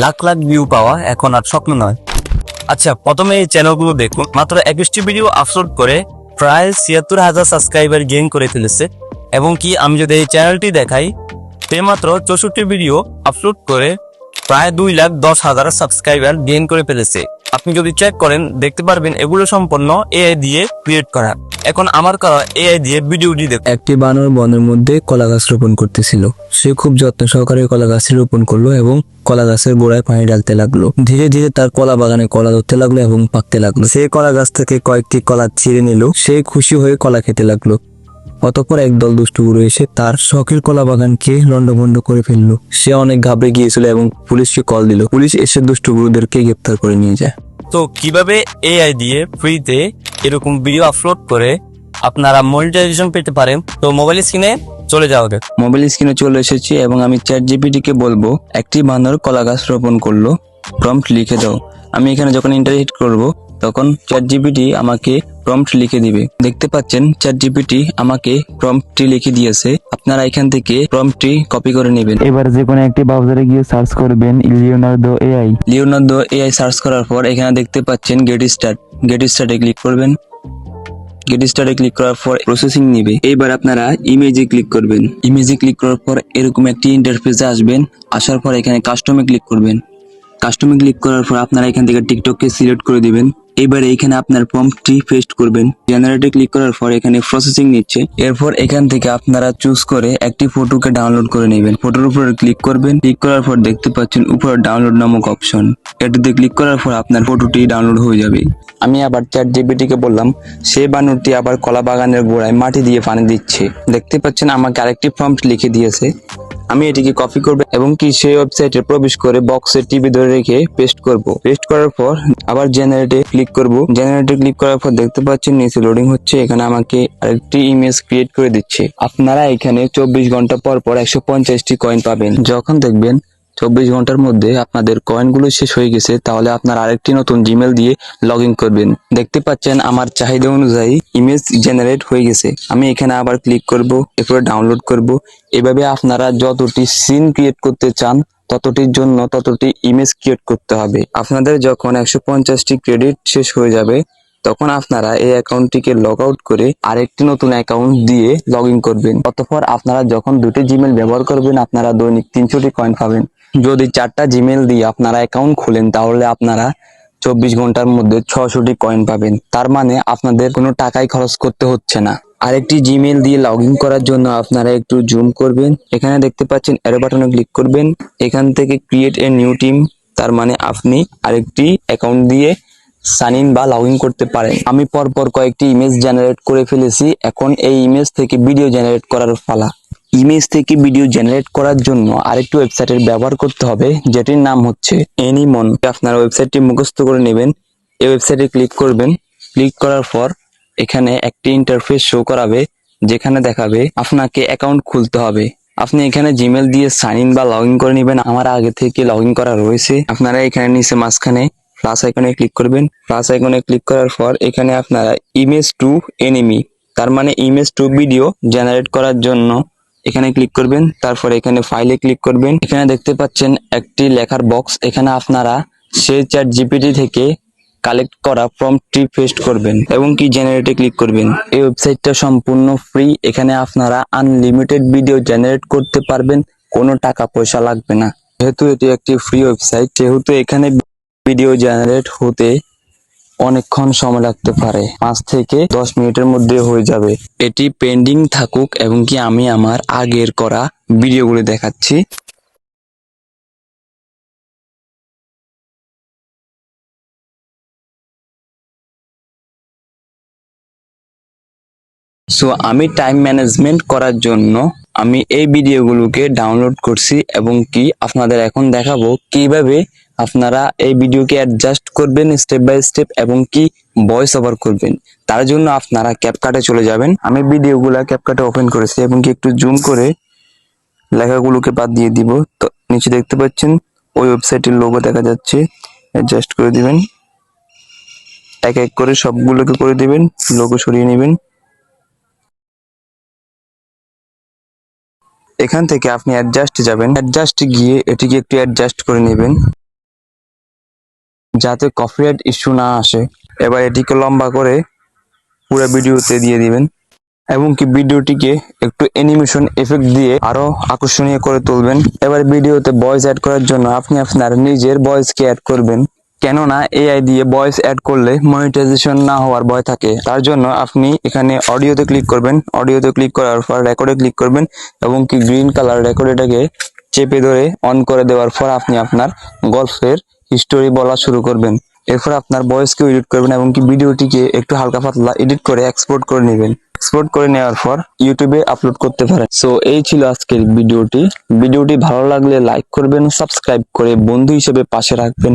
Lakh lakh view পাওয়া এখন আর স্বপ্ন নয়। আচ্ছা, প্রথমে এই চ্যানেলগুলো দেখুন, মাত্র 21টি ভিডিও আপলোড করে প্রায় 76,000 সাবস্ক্রাইবার গেইন করে ফেলেছে। এবং কি আমি যদি এই চ্যানেলটি দেখাই, সে মাত্র 64 ভিডিও আপলোড করে প্রায় 2,10,000 সাবস্ক্রাইবার গেইন করে ফেলেছে। আপনি যদি চেক করেন দেখতে পারবেন এগুলো সম্পূর্ণ এআই দিয়ে ক্রিয়েট করা। এখন আমার করা এআই দিয়ে ভিডিওটি দেখুন। একটি বানর বনের মধ্যে কলা গাছ রোপণ করতেছিল। সে খুব যত্ন সহকারে কলা গাছ রোপণ করলো এবং কলা গাছের গোড়ায় পানি ঢালতে লাগলো। ধীরে ধীরে তার কলা বাগানে কলা ধরতে লাগলো এবং পাকতে লাগলো। সে কলা গাছ থেকে কয়েকটি কলা ছিঁড়ে নিল। সে খুশি হয়ে কলা খেতে লাগলো। অতঃপর একদল দুষ্টু বুড়ো এসে তার শখের কলা বাগানকে লন্ডভন্ড করে ফেললো। সে অনেক ঘাবড়ে গিয়েছিল এবং পুলিশকে কল দিল। পুলিশ এসে দুষ্টু বুড়োদেরকে গ্রেপ্তার করে নিয়ে যায়। তো কিভাবে এআই দিয়ে ফ্রিতে এরকম ভিডিও আপলোড করে আপনারা মনিটাইজেশন পেতে পারেন, তো মোবাইল স্ক্রিনে চলে যাওয়া যাক। মোবাইল স্ক্রিনে চলে এসেছি এবং আমি ChatGPT কে বলবো একটি বানর কলা গাছ রোপণ করলো, প্রম্পট লিখে দাও। আমি এখানে যখন এন্টার হিট করব তখন ChatGPT আমাকে প্রম্পট লিখে দিবে। দেখতে পাচ্ছেন ChatGPT আমাকে প্রম্পটটি লিখে দিয়েছে। আপনারা এখান থেকে প্রম্পটটি কপি করে নেবেন। এবার যে কোনো একটি ব্রাউজারে গিয়ে সার্চ করবেন Leonardo AI. Leonardo AI search করার পর এখানে দেখতে পাচ্ছেন গেট স্টার্ট। গেট স্টার্টে ক্লিক করবেন। গেট স্টার্টে ক্লিক করার পর প্রসেসিং নেবে। এইবার আপনারা ইমেজে ক্লিক করবেন। ইমেজে ক্লিক করার পর এরকম একটি ইন্টারফেসে আসবেন। আসার পর এখানে কাস্টমে ক্লিক করবেন। কাস্টমে ক্লিক করার পর আপনারা এখান থেকে টিকটককে সিলেক্ট করে দিবেন। এবারে এখানে আপনার প্রম্পটটি পেস্ট করবেন। জেনারেটে ক্লিক করার পর এখানে প্রসেসিং নিচ্ছে। এরপর এখান থেকে আপনারা চুজ করে একটি ফটোকে ডাউনলোড করে নেবেন। ফটোর উপরে ক্লিক করবেন। ক্লিক করার পর দেখতে পাচ্ছেন উপরে ডাউনলোড নামক অপশন। এটিতে ক্লিক করার পর আপনার ফটোটি ডাউনলোড হয়ে যাবে। আমি আবার ChatGPT কে বললাম সেই বানরটি আবার কলা বাগানের গোড়ায় মাটি দিয়ে পানি দিচ্ছে। দেখতে পাচ্ছেন আমাকে আরেকটি প্রম্পট লিখে দিয়েছে। আমি এটিকে কপি করব এবং কি সেই ওয়েবসাইটে প্রবেশ করে বক্সে টিপে ধরে রেখে পেস্ট করব। পেস্ট করার পর আবার জেনারেটে ক্লিক করব। জেনারেটে ক্লিক করার পর দেখতে পাচ্ছেন নিচে লোডিং হচ্ছে। এখানে আমাকে আরেকটি ইমেজ ক্রিয়েট করে দিচ্ছে। আপনারা এখানে 24 ঘন্টা পর পর 150টি কয়েন পাবেন। যখন দেখবেন 24 ঘন্টার মধ্যে আপনাদের কয়েনগুলো শেষ হয়ে গেছে, তাহলে আপনার আরেকটি নতুন জিমেল দিয়ে লগ ইন করবেন। দেখতে পাচ্ছেন আমার চাহিদা অনুযায়ী ইমেজ জেনারেট হয়ে গেছে। আমি এখানে আবার ক্লিক করব, এরপরে ডাউনলোড করব। এভাবে আপনারা যতটি সিন ক্রিয়েট করতে চান ততটির জন্য ততটি ইমেজ ক্রিয়েট করতে হবে। আপনাদের যখন 150টি ক্রেডিট শেষ হয়ে যাবে তখন আপনারা এই অ্যাকাউন্টটিকে লগ আউট করে আরেকটি নতুন অ্যাকাউন্ট দিয়ে লগ ইন করবেন। অতঃপর আপনারা যখন দুটি জিমেল ব্যবহার করবেন আপনারা দৈনিক 300টি কয়েন পাবেন। যদি 4টা জিমেল দিয়ে আপনারা অ্যাকাউন্ট খোলেন তাহলে আপনারা 24 ঘন্টার মধ্যে 600টি কয়েন পাবেন। তার মানে আপনাদের কোনো টাকাই খরচ করতে হচ্ছে না। আরেকটি জিমেল দিয়ে লগ ইন করার জন্য আপনারা একটু জুম করবেন। এখানে দেখতে পাচ্ছেন অ্যারো বাটনে ক্লিক করবেন। এখান থেকে ক্রিয়েট এ নিউ টিম, তার মানে আপনি আরেকটি অ্যাকাউন্ট দিয়ে সাইন ইন বা লগ ইন করতে পারেন। আমি পরপর কয়েকটি ইমেজ জেনারেট করে ফেলেছি। এখন এই ইমেজ থেকে ভিডিও জেনারেট করার পালা। ইমেজ থেকে ভিডিও জেনারেট করার জন্য আরেকটি ওয়েবসাইটের ব্যবহার করতে হবে, যেটির নাম হচ্ছে অ্যানিমন। আপনারা ওয়েবসাইটটি মুখস্থ করে নেবেন। এই ওয়েবসাইটে ক্লিক করবেন। ক্লিক করার পর এখানে একটি ইন্টারফেস শো করাবে, যেখানে দেখাবে আপনাকে অ্যাকাউন্ট খুলতে হবে। আপনি এখানে জিমেল দিয়ে সাইন ইন বা লগ ইন করে নেবেন। আমার আগে থেকে লগ ইন করা রয়েছে। আপনারা এখানে নিচে মাঝখানে প্লাস আইকনে ক্লিক করবেন। প্লাস আইকনে ক্লিক করার পর এখানে আপনারা ইমেজ টু এনিমি, তার মানে ইমেজ টু ভিডিও জেনারেট করার জন্য এখানে ক্লিক করবেন। তারপর এখানে ফাইলে ক্লিক করবেন। এখানে দেখতে পাচ্ছেন একটি লেখার বক্স। এখানে আপনারা সেই ChatGPT থেকে কালেক্ট করা প্রম্পটটি পেস্ট করবেন এবং কি জেনারেটে ক্লিক করবেন। এই ওয়েবসাইটটা সম্পূর্ণ ফ্রি। এখানে আপনারা আনলিমিটেড ভিডিও জেনারেট করতে পারবেন, কোনো টাকা পয়সা লাগবে না। যেহেতু এটি একটি ফ্রি ওয়েবসাইট, যেহেতু এখানে ভিডিও জেনারেট হতে অনেকক্ষণ সময় লাগতে পারে, 5 থেকে 10 মিনিটের মধ্যে হয়ে যাবে। এটি পেন্ডিং থাকুক এবং কি আমি আমার আগের করা ভিডিওগুলো দেখাচ্ছি। সো আমি টাইম ম্যানেজমেন্ট করার জন্য আমি এই ভিডিওগুলোকে ডাউনলোড করছি এবং কি আপনাদের এখন দেখাবো কিভাবে আপনারা এই ভিডিওকে অ্যাডজাস্ট করবেন স্টেপ বাই স্টেপ এবং কি ভয়েস ওভার করবেন। তার জন্য আপনারা ক্যাপকাটে চলে যাবেন। আমি ভিডিওগুলা ক্যাপকাটে ওপেন করেছি এবং কি একটু জুম করে লেখাগুলোকে বাদ দিয়ে দিব। তো নিচে দেখতে পাচ্ছেন ওই ওয়েবসাইটের লোগো দেখা যাচ্ছে, অ্যাডজাস্ট করে দিবেন। এক এক করে সবগুলোকে করে দিবেন, লোগো সরিয়ে নেবেন। এখান থেকে আপনি অ্যাডজাস্ট যাবেন। অ্যাডজাস্ট গিয়ে এটিকে একটু অ্যাডজাস্ট করে নেবেন। যাতে কপিরাইট ইস্যু না আসে। এবার এটিকে লম্বা করে পুরো ভিডিওতে দিয়ে দিবেন এবং কি ভিডিওটিকে একটু অ্যানিমেশন এফেক্ট দিয়ে আরো আকর্ষণীয় করে তুলবেন। এবার ভিডিওতে ভয়েস অ্যাড করার জন্য আপনি আপনার নিজের ভয়েসকে অ্যাড করবেন, কেননা এআই দিয়ে ভয়েস অ্যাড করলে মনিটাইজেশন না হওয়ার ভয় থাকে। তার জন্য আপনি এখানে অডিওতে ক্লিক করবেন, অডিওতে ক্লিক করার পর রেকর্ডে ক্লিক করবেন এবং কি গ্রিন কালার রেকর্ডেটাকে চেপে ধরে অন করে দেওয়ার পর আপনি আপনার গল্পের হিস্টোরি বলা শুরু করবেন। এরপর আপনার ভয়েসকে এডিট করবেন এবং কি ভিডিওটিকে একটু হালকা পাতলা এডিট করে এক্সপোর্ট করে নেবেন। এক্সপোর্ট করে নেওয়ার পর ইউটিউবে আপলোড করতে পারেন। সো এই ছিল আজকের ভিডিওটি। ভিডিওটি ভালো লাগলে লাইক করবেন, সাবস্ক্রাইব করে বন্ধু হিসেবে পাশে রাখবেন।